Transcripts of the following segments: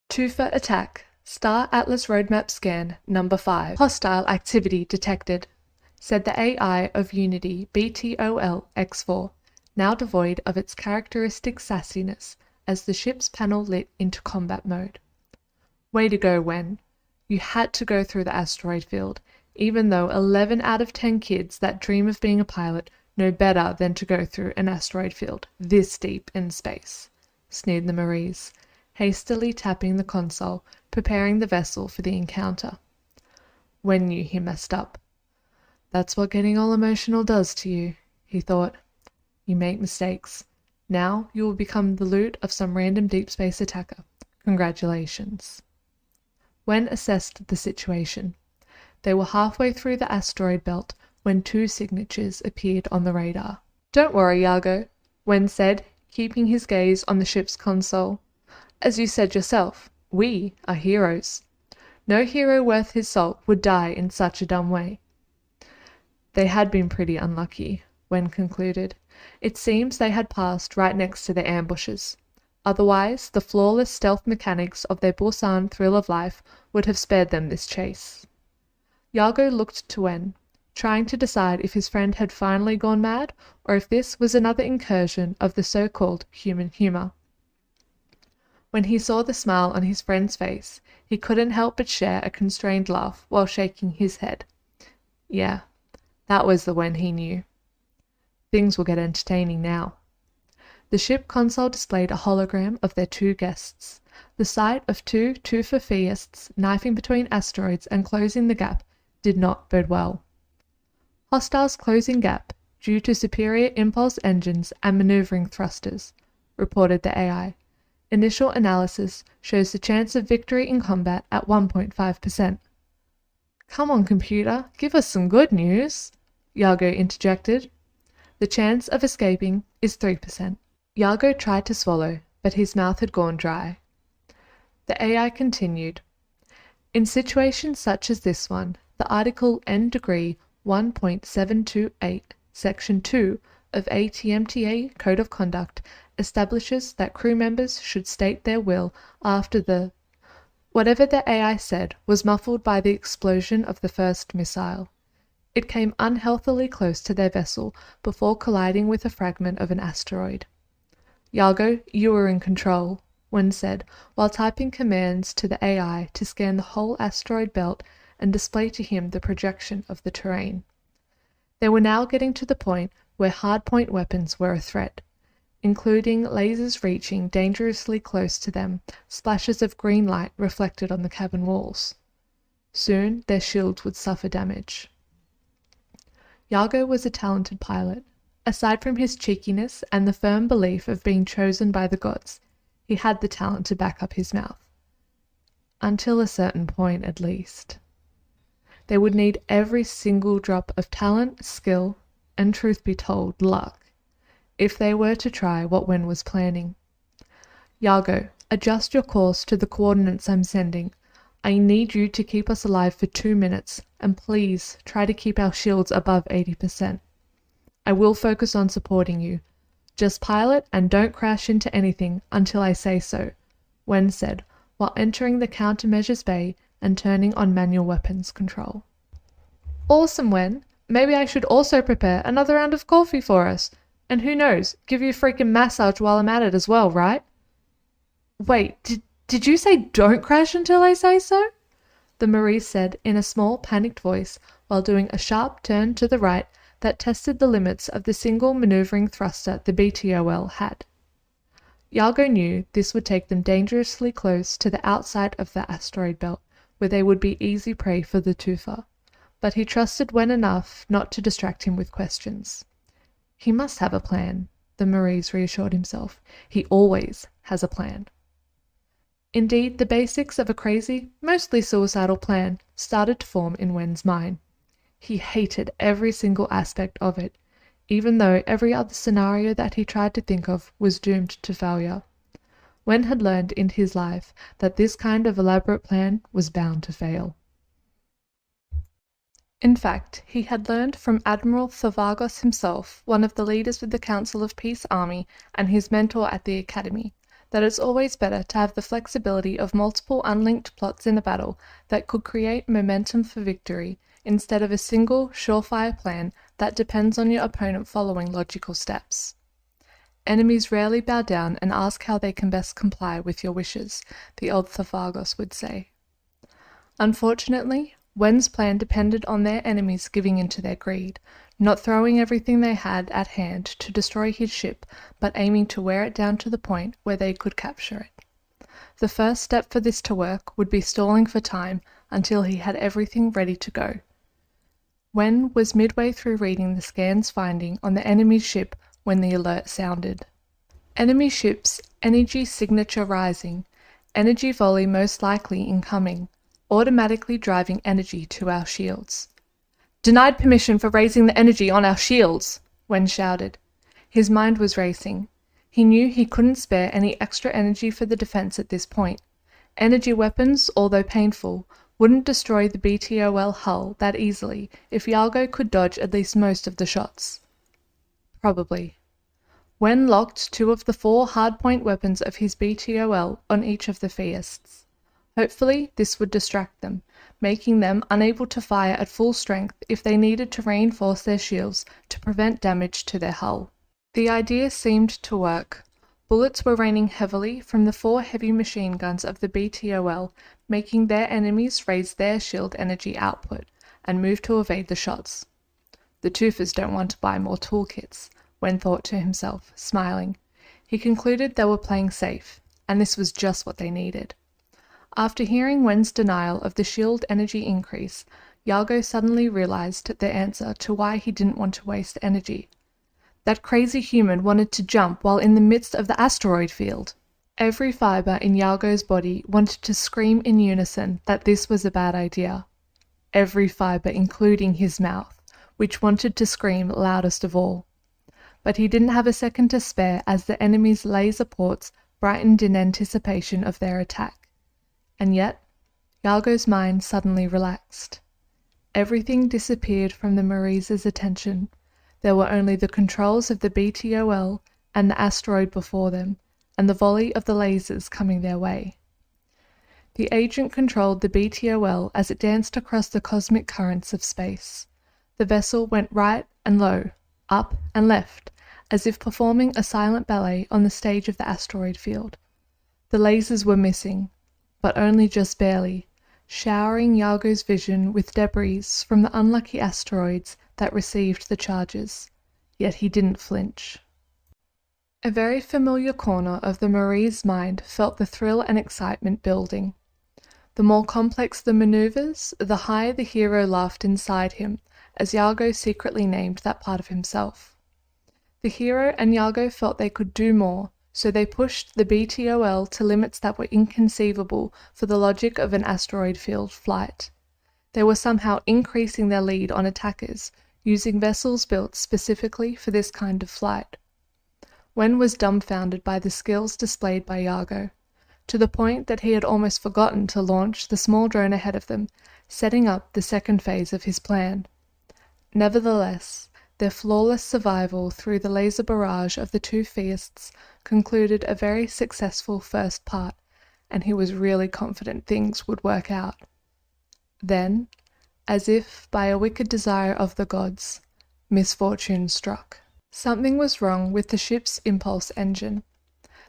Tufa attack. Star Atlas roadmap scan number 5. Hostile activity detected, said the AI of Unity BTOL X4, now devoid of its characteristic sassiness as the ship's panel lit into combat mode. Way to go, Wen. You had to go through the asteroid field, even though 11 out of 10 kids that dream of being a pilot know better than to go through an asteroid field this deep in space, sneered the Marines, hastily tapping the console, preparing the vessel for the encounter. Wen knew he messed up. That's what getting all emotional does to you, he thought. You make mistakes. Now you will become the loot of some random deep space attacker. Congratulations. Wen assessed the situation. They were halfway through the asteroid belt when 2 signatures appeared on the radar. Don't worry, Iago, Wen said, keeping his gaze on the ship's console. As you said yourself, we are heroes. No hero worth his salt would die in such a dumb way. They had been pretty unlucky, Wen concluded. It seems they had passed right next to their ambushes. Otherwise, the flawless stealth mechanics of their Busan thrill of life would have spared them this chase. Iago looked to Wen, trying to decide if his friend had finally gone mad or if this was another incursion of the so-called human humor. When he saw the smile on his friend's face, he couldn't help but share a constrained laugh while shaking his head. Yeah, that was the Wen he knew. Things will get entertaining now. The ship console displayed a hologram of their 2 guests. The sight of 2 Tufa theists knifing between asteroids and closing the gap did not bode well. Hostiles closing gap due to superior impulse engines and maneuvering thrusters, reported the AI. Initial analysis shows the chance of victory in combat at 1.5%. Come on, computer, give us some good news, Iago interjected. The chance of escaping is 3%. Iago tried to swallow, but his mouth had gone dry. The AI continued. In situations such as this one, the Article N degree 1.728, Section 2 of ATMTA Code of Conduct establishes that crew members should state their will after the... Whatever the AI said was muffled by the explosion of the first missile. It came unhealthily close to their vessel before colliding with a fragment of an asteroid. Iago, you were in control, Wen said, while typing commands to the AI to scan the whole asteroid belt and display to him the projection of the terrain. They were now getting to the point where hardpoint weapons were a threat, including lasers reaching dangerously close to them, splashes of green light reflected on the cabin walls. Soon their shields would suffer damage. Iago was a talented pilot. Aside from his cheekiness and the firm belief of being chosen by the gods, he had the talent to back up his mouth. Until a certain point, at least. They would need every single drop of talent, skill, and truth be told, luck, if they were to try what Wen was planning. Iago, adjust your course to the coordinates I'm sending. I need you to keep us alive for 2 minutes, and please try to keep our shields above 80%. I will focus on supporting you. Just pilot and don't crash into anything until I say so, Wen said, while entering the countermeasures bay and turning on manual weapons control. Awesome, Wen. Maybe I should also prepare another round of coffee for us. And who knows, give you a freaking massage while I'm at it as well, right? Wait, did you say don't crash until I say so? The Marie said in a small, panicked voice while doing a sharp turn to the right that tested the limits of the single maneuvering thruster the BTOL had. Iago knew this would take them dangerously close to the outside of the asteroid belt, where they would be easy prey for the Tufa, but he trusted Wen enough not to distract him with questions. He must have a plan, the Maurice reassured himself. He always has a plan. Indeed, the basics of a crazy, mostly suicidal plan started to form in Wenn's mind. He hated every single aspect of it, even though every other scenario that he tried to think of was doomed to failure. Wen had learned in his life that this kind of elaborate plan was bound to fail. In fact, he had learned from Admiral Thavagos himself, one of the leaders of the Council of Peace Army and his mentor at the Academy, that it's always better to have the flexibility of multiple unlinked plots in a battle that could create momentum for victory instead of a single, surefire plan that depends on your opponent following logical steps. Enemies rarely bow down and ask how they can best comply with your wishes, the old Thafagos would say. Unfortunately, Wenn's plan depended on their enemies giving in to their greed, not throwing everything they had at hand to destroy his ship, but aiming to wear it down to the point where they could capture it. The first step for this to work would be stalling for time until he had everything ready to go. Wenn's was midway through reading the scan's finding on the enemy's ship when the alert sounded. Enemy ship's energy signature rising, energy volley most likely incoming, automatically driving energy to our shields. "Denied permission for raising the energy on our shields," Wen shouted. His mind was racing. He knew he couldn't spare any extra energy for the defense at this point. Energy weapons, although painful, wouldn't destroy the BTOL hull that easily if Yargo could dodge at least most of the shots. Probably. Wen locked 2 of the 4 hardpoint weapons of his BTOL on each of the Theists. Hopefully, this would distract them, making them unable to fire at full strength if they needed to reinforce their shields to prevent damage to their hull. The idea seemed to work. Bullets were raining heavily from the 4 heavy machine guns of the BTOL, making their enemies raise their shield energy output and move to evade the shots. The Toofers don't want to buy more toolkits, Wen thought to himself, smiling. He concluded they were playing safe, and this was just what they needed. After hearing Wen's denial of the shield energy increase, Yargo suddenly realized the answer to why he didn't want to waste energy. That crazy human wanted to jump while in the midst of the asteroid field. Every fiber in Yargo's body wanted to scream in unison that this was a bad idea. Every fiber, including his mouth, which wanted to scream loudest of all. But he didn't have a second to spare as the enemy's laser ports brightened in anticipation of their attack. And yet, Yargo's mind suddenly relaxed. Everything disappeared from the Marisa's attention. There were only the controls of the BTOL and the asteroid before them, and the volley of the lasers coming their way. The agent controlled the BTOL as it danced across the cosmic currents of space. The vessel went right and low, up and left, as if performing a silent ballet on the stage of the asteroid field. The lasers were missing, but only just barely, showering Yargo's vision with debris from the unlucky asteroids that received the charges. Yet he didn't flinch. A very familiar corner of the Marie's mind felt the thrill and excitement building. The more complex the maneuvers, the higher the hero laughed inside him, as Yargo secretly named that part of himself. The hero and Yargo felt they could do more, so they pushed the BTOL to limits that were inconceivable for the logic of an asteroid field flight. They were somehow increasing their lead on attackers, using vessels built specifically for this kind of flight. Wen was dumbfounded by the skills displayed by Yargo, to the point that he had almost forgotten to launch the small drone ahead of them, setting up the second phase of his plan. Nevertheless, their flawless survival through the laser barrage of the 2 Theists concluded a very successful first part, and he was really confident things would work out. Then, as if by a wicked desire of the gods, misfortune struck. Something was wrong with the ship's impulse engine.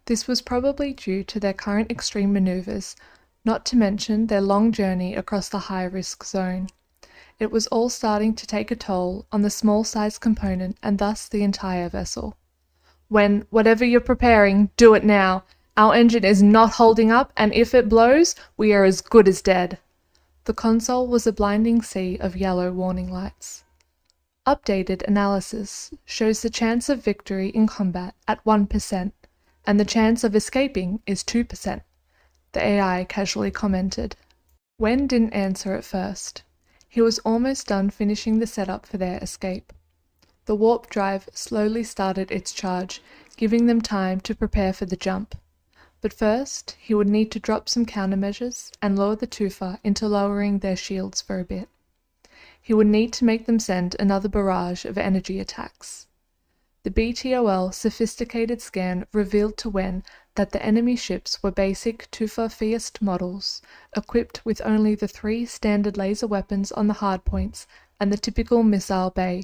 This was probably due to their current extreme maneuvers, not to mention their long journey across the high-risk zone. It was all starting to take a toll on the small-sized component and thus the entire vessel. "When, whatever you're preparing, do it now. Our engine is not holding up, and if it blows, we are as good as dead." The console was a blinding sea of yellow warning lights. Updated analysis shows the chance of victory in combat at 1%, and the chance of escaping is 2%, the AI casually commented. Wen didn't answer at first. He was almost done finishing the setup for their escape. The warp drive slowly started its charge, giving them time to prepare for the jump. But first, he would need to drop some countermeasures and lure the Toofer into lowering their shields for a bit. He would need to make them send another barrage of energy attacks. The BTOL sophisticated scan revealed to Wen that the enemy ships were basic Tufa-Fiest models, equipped with only the 3 standard laser weapons on the hardpoints and the typical missile bay.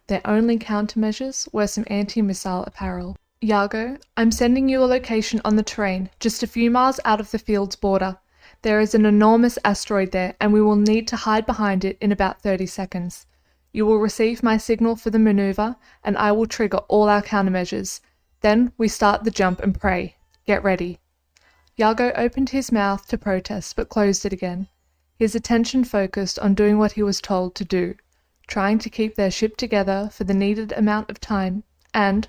Their only countermeasures were some anti-missile apparel. Yago, I'm sending you a location on the terrain, just a few miles out of the field's border. There is an enormous asteroid there, and we will need to hide behind it in about 30 seconds. You will receive my signal for the maneuver, and I will trigger all our countermeasures. Then we start the jump and pray. Get ready. Yago opened his mouth to protest, but closed it again. His attention focused on doing what he was told to do, trying to keep their ship together for the needed amount of time, and,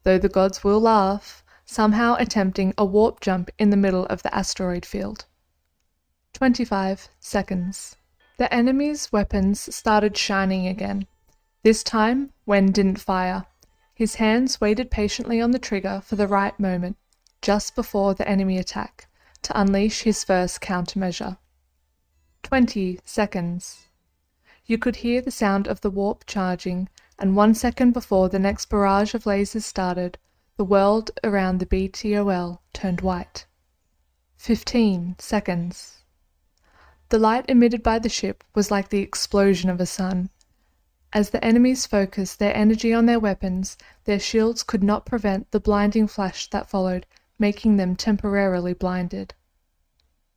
though the gods will laugh, somehow attempting a warp jump in the middle of the asteroid field. 25 seconds. The enemy's weapons started shining again. This time, Wen didn't fire. His hands waited patiently on the trigger for the right moment, just before the enemy attack, to unleash his first countermeasure. 20 seconds. You could hear the sound of the warp charging, and 1 second before the next barrage of lasers started, the world around the BTOL turned white. 15 seconds. The light emitted by the ship was like the explosion of a sun. As the enemies focused their energy on their weapons, their shields could not prevent the blinding flash that followed, making them temporarily blinded.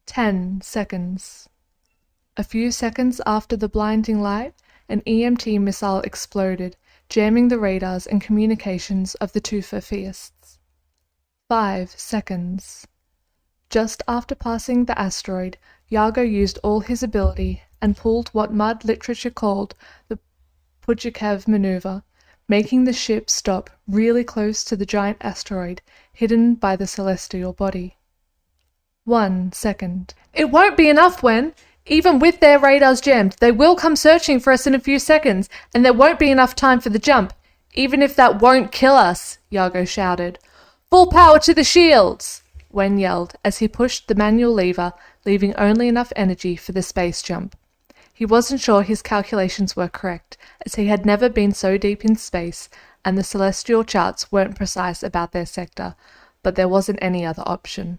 10 seconds. A few seconds after the blinding light, an EMT missile exploded, jamming the radars and communications of the Tufa-Fiests. 5 seconds. Just after passing the asteroid, Yago used all his ability and pulled what mud literature called the Pudjikev maneuver, making the ship stop really close to the giant asteroid hidden by the celestial body. 1 second. It won't be enough, Wen! Even with their radars jammed, they will come searching for us in a few seconds, and there won't be enough time for the jump, even if that won't kill us, Yago shouted. Full power to the shields! Wen yelled as he pushed the manual lever, leaving only enough energy for the space jump. He wasn't sure his calculations were correct, as he had never been so deep in space, and the celestial charts weren't precise about their sector, but there wasn't any other option.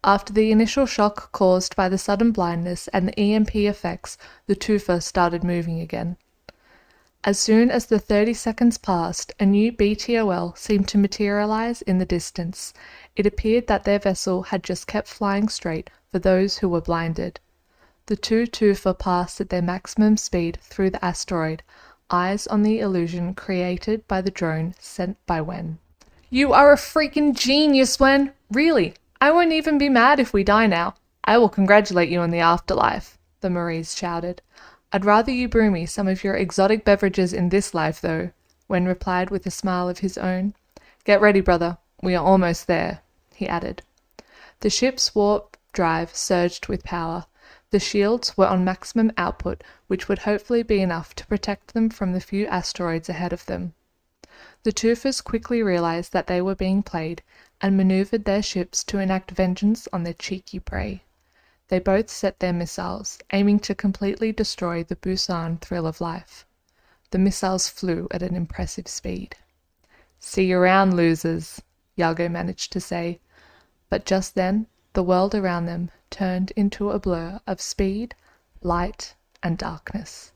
After the initial shock caused by the sudden blindness and the EMP effects, the Tufa started moving again. As soon as the 30 seconds passed, a new BTOL seemed to materialize in the distance. It appeared that their vessel had just kept flying straight for those who were blinded. The 2 Tufa passed at their maximum speed through the asteroid, eyes on the illusion created by the drone sent by Wen. You are a freaking genius, Wen! Really, I won't even be mad if we die now. I will congratulate you in the afterlife, the Maries shouted. I'd rather you brew me some of your exotic beverages in this life, though, Wen replied with a smile of his own. Get ready, brother. We are almost there, he added. The ship's warp drive surged with power. The shields were on maximum output, which would hopefully be enough to protect them from the few asteroids ahead of them. The Tufas quickly realized that they were being played, and maneuvered their ships to enact vengeance on their cheeky prey. They both set their missiles, aiming to completely destroy the Busan thrill of life. The missiles flew at an impressive speed. See you around, losers, Yago managed to say, but just then the world around them turned into a blur of speed, light, and darkness.